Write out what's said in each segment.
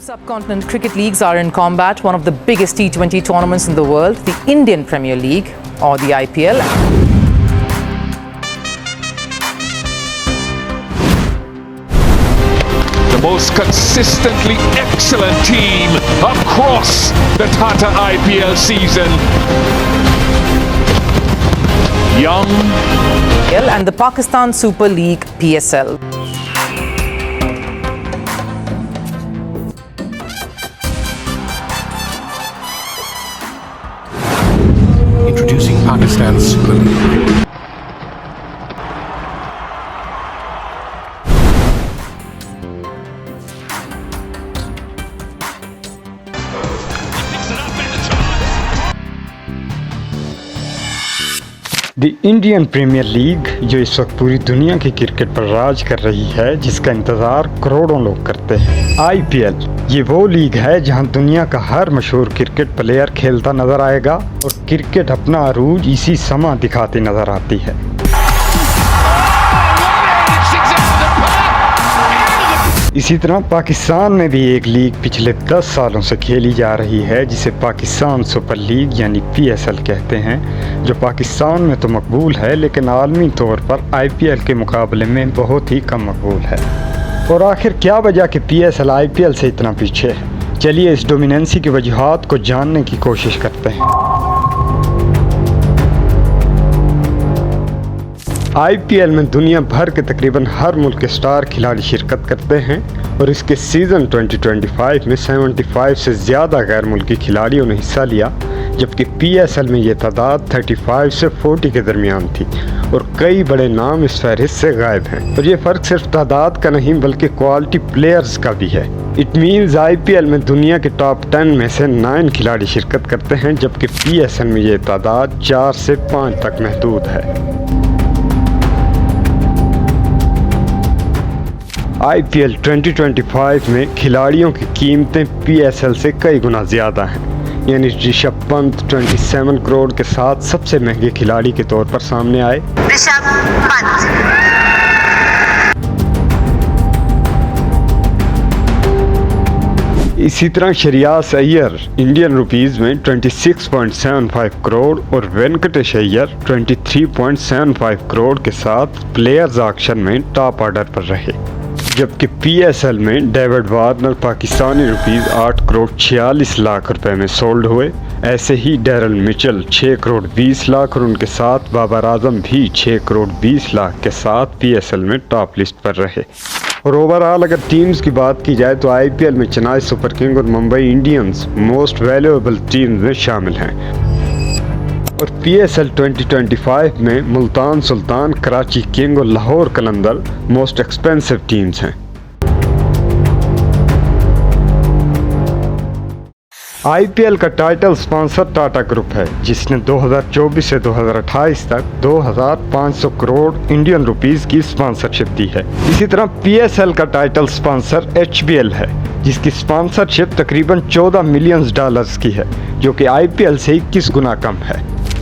Subcontinent cricket leagues are in combat, one of the biggest T20 tournaments in the world, the Indian Premier League or the IPL. The most consistently excellent team across the Tata IPL season. Young And the Pakistan Super League PSL. Introducing Pakistan Super League. The Indian Premier League जो इस वक्त पूरी दुनिया की cricket पर राज कर रही है, जिसका इंतज़ार करोड़ों लोग करते हैं। आईपीएल ये वो लीग है जहां दुनिया का हर मशहूर क्रिकेट प्लेयर खेलता नजर आएगा और क्रिकेट अपना अरूज इसी समय दिखाती नजर आती है। इसी तरह पाकिस्तान में भी एक लीग पिछले 10 सालों से खेली जा रही है जिसे पाकिस्तान सुपर लीग यानी पीएसएल कहते हैं, जो पाकिस्तान में तो मकबूल है लेकिन आलमी तौर पर आईपीएल के मुकाबले में बहुत ही कम मकबूल है। और आखिर क्या वजह कि पीएसएल आईपीएल से इतना पीछे है? चलिए इस डोमिनेंसी की वजूहात को जानने की कोशिश करते हैं। आईपीएल में दुनिया भर के तकरीबन हर मुल्क के स्टार खिलाड़ी शिरकत करते हैं और इसके सीज़न 2025 में 75 से ज़्यादा गैर मुल्की खिलाड़ियों ने हिस्सा लिया, जबकि पीएसएल में ये तादाद 35 से 40 के दरमियान थी और कई बड़े नाम इस फहरिस्त से गायब हैं। और ये फ़र्क सिर्फ तादाद का नहीं बल्कि क्वालिटी प्लेयर्स का भी है। इट मीन्स आईपीएल में दुनिया के टॉप 10 में से 9 खिलाड़ी शिरकत करते हैं, जबकि पीएसएल में ये तादाद 4 से 5 तक महदूद है। आईपीएल 2025 में खिलाड़ियों की कीमतें पीएसएल से कई गुना ज़्यादा हैं, यानी ऋषभ पंत 27 करोड़ के साथ सबसे महंगे खिलाड़ी के तौर पर सामने आए। ऋषभ पंत इसी तरह श्रेयस अय्यर इंडियन रुपीस में 26.75 करोड़ और वेंकटेश अय्यर 23.75 करोड़ के साथ प्लेयर्स ऑक्शन में टॉप ऑर्डर पर रहे, जबकि पीएसएल में David Warner Pakistani rupees 8 crore 46 lakh रुपए में सोल्ड हुए। ऐसे ही डैरल मिचेल 6 करोड़ 20 लाख और उनके साथ बाबर आजम भी 6 करोड़ 20 लाख के साथ पीएसएल में टॉप लिस्ट पर रहे। और ओवरऑल अगर टीम्स की बात की जाए तो आईपीएल में चेन्नई सुपर किंग और Mumbai Indians most valuable teams में शामिल हैं। और पीएसएल 2025 में मुल्तान सुल्तान, कराची किंग और लाहौर कलंदर मोस्ट एक्सपेंसिव टीम्स हैं। आईपीएल का टाइटल स्पॉन्सर टाटा ग्रुप है, जिसने 2024 से 2028 तक 2500 करोड़ इंडियन रुपीस की स्पॉन्सरशिप दी है। इसी तरह पीएसएल का टाइटल स्पॉन्सर एचबीएल है, जिसकी स्पॉन्सरशिप तकरीबन 14 मिलियन डॉलर्स की है, जो कि आईपीएल से 21 गुना कम है।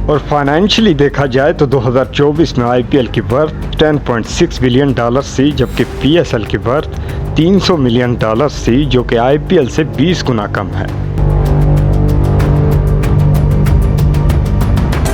और फाइनेंशियली देखा जाए तो 2024 में आईपीएल की वर्थ 10.6 बिलियन डॉलर थी, जबकि पीएसएल की वर्थ 300 मिलियन डॉलर थी, जो कि आईपीएल से 20 गुना कम है।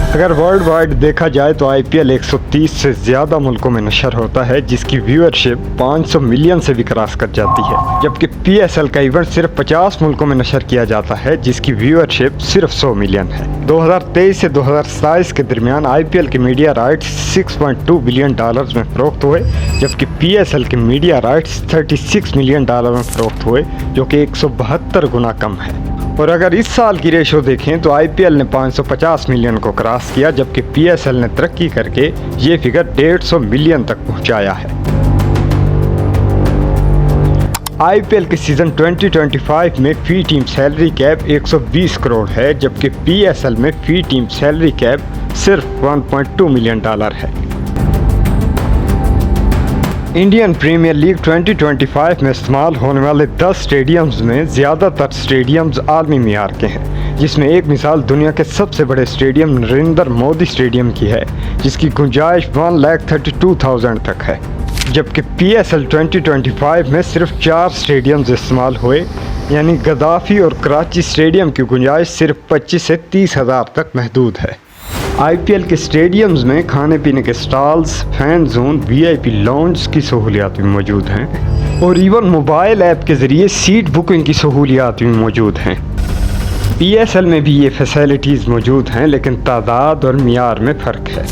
अगर वर्ल्ड वाइड देखा जाए तो आईपीएल 130 से ज़्यादा मुल्कों में नशर होता है, जिसकी व्यूअरशिप 500 मिलियन से भी क्रॉस कर जाती है, जबकि पीएसएल का इवेंट सिर्फ 50 मुल्कों में नशर किया जाता है, जिसकी व्यूअरशिप सिर्फ 100 मिलियन है। 2023 से 2027 के दरमियान आईपीएल के मीडिया राइट्स 6.2 बिलियन डॉलर्स में फरोख्त हुए, जबकि पीएसएल के मीडिया राइट्स 36 मिलियन डॉलर में फरोख्त हुए, जो कि 172 गुना कम है। और अगर इस साल की रेशो देखें तो आईपीएल ने 550 मिलियन को क्रॉस किया, जबकि पीएसएल ने तरक्की करके ये फिगर 150 मिलियन तक पहुंचाया है। आईपीएल के सीजन 2025 में फी टीम सैलरी कैप 120 करोड़ है, जबकि पीएसएल में फी टीम सैलरी कैप सिर्फ 1.2 मिलियन डॉलर है। इंडियन प्रीमियर लीग 2025 में इस्तेमाल होने वाले 10 स्टेडियम्स में ज़्यादातर स्टेडियम्स आलमी मियार के हैं, जिसमें एक मिसाल दुनिया के सबसे बड़े स्टेडियम नरेंद्र मोदी स्टेडियम की है, जिसकी गुंजाइश 1,32,000 तक है। जबकि पीएसएल 2025 में सिर्फ 4 स्टेडियम्स इस्तेमाल हुए, यानी गद्दाफी और कराची स्टेडियम की गुंजाइश सिर्फ 25 से 30 हज़ार तक महदूद है। आईपीएल के स्टेडियम्स में खाने पीने के stalls, fan zone, VIP lounge की सहूलियात भी मौजूद हैं और इवन मोबाइल ऐप के ज़रिए सीट बुकिंग की सहूलियात भी मौजूद हैं। पीएसएल में भी ये फैसिलिटीज़ मौजूद हैं, लेकिन तादाद और मियार में फ़र्क है।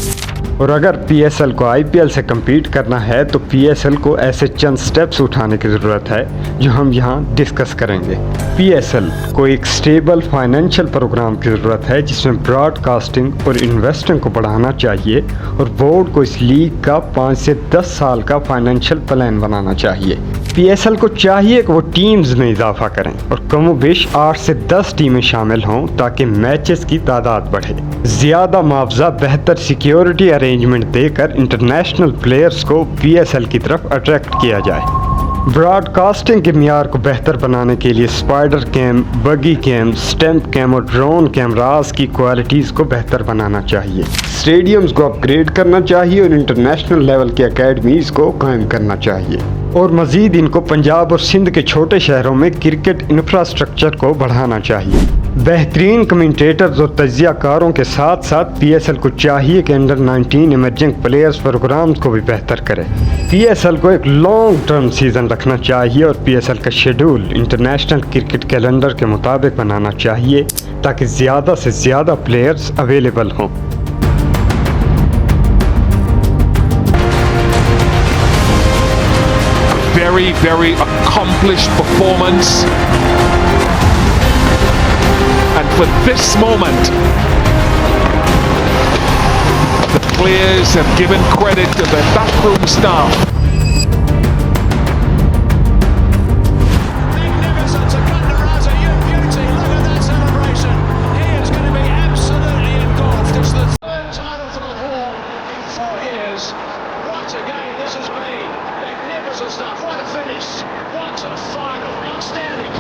और अगर पीएसएल को आईपीएल से कम्पीट करना है तो पीएसएल को ऐसे चंद स्टेप्स उठाने की ज़रूरत है जो हम यहाँ डिस्कस करेंगे। पीएसएल को एक स्टेबल फाइनेंशियल प्रोग्राम की ज़रूरत है जिसमें ब्रॉडकास्टिंग और इन्वेस्टिंग को बढ़ाना चाहिए और बोर्ड को इस लीग का 5 से 10 साल का फाइनेंशियल प्लान बनाना चाहिए। पीएसएल को चाहिए कि वो टीम्स में इजाफा करें और कमोबेश 8 से 10 टीमें शामिल हों ताकि मैचेस की तादाद बढ़े। ज़्यादा मुआवजा, बेहतर सिक्योरिटी अरेंजमेंट देकर इंटरनेशनल प्लेयर्स को पीएसएल की तरफ अट्रैक्ट किया जाए। ब्रॉडकास्टिंग के मियार को बेहतर बनाने के लिए स्पाइडर कैम, बगी कैम, स्टैम्प कैम और ड्रोन कैमरास की क्वालिटीज़ को बेहतर बनाना चाहिए। स्टेडियम्स को अपग्रेड करना चाहिए और इंटरनेशनल लेवल की अकेडमीज़ को कायम करना चाहिए और मज़ीद इनको पंजाब और सिंध के छोटे शहरों में क्रिकेट इंफ्रास्ट्रक्चर को बढ़ाना चाहिए। बेहतरीन कमेंटेटर्स और तज्ज़ियाकारों के साथ साथ पीएसएल को चाहिए कि अंडर 19 इमर्जिंग प्लेयर्स प्रोग्राम्स को भी बेहतर करें। पीएसएल को एक लॉन्ग टर्म सीज़न रखना चाहिए और पीएसएल का शेड्यूल इंटरनेशनल क्रिकेट कैलेंडर के मुताबिक बनाना चाहिए ताकि ज़्यादा से ज़्यादा प्लेयर्स अवेलेबल हों। Very, very accomplished performance. And for this moment, the players have given credit to the backroom staff. Magnificent to Gunnar Raza, you beauty. Look at that celebration. He is going to be absolutely engulfed. It's the third title for the Hall in 4 years. What a game this has been. Magnificent stuff. What a finish. What a final. Outstanding.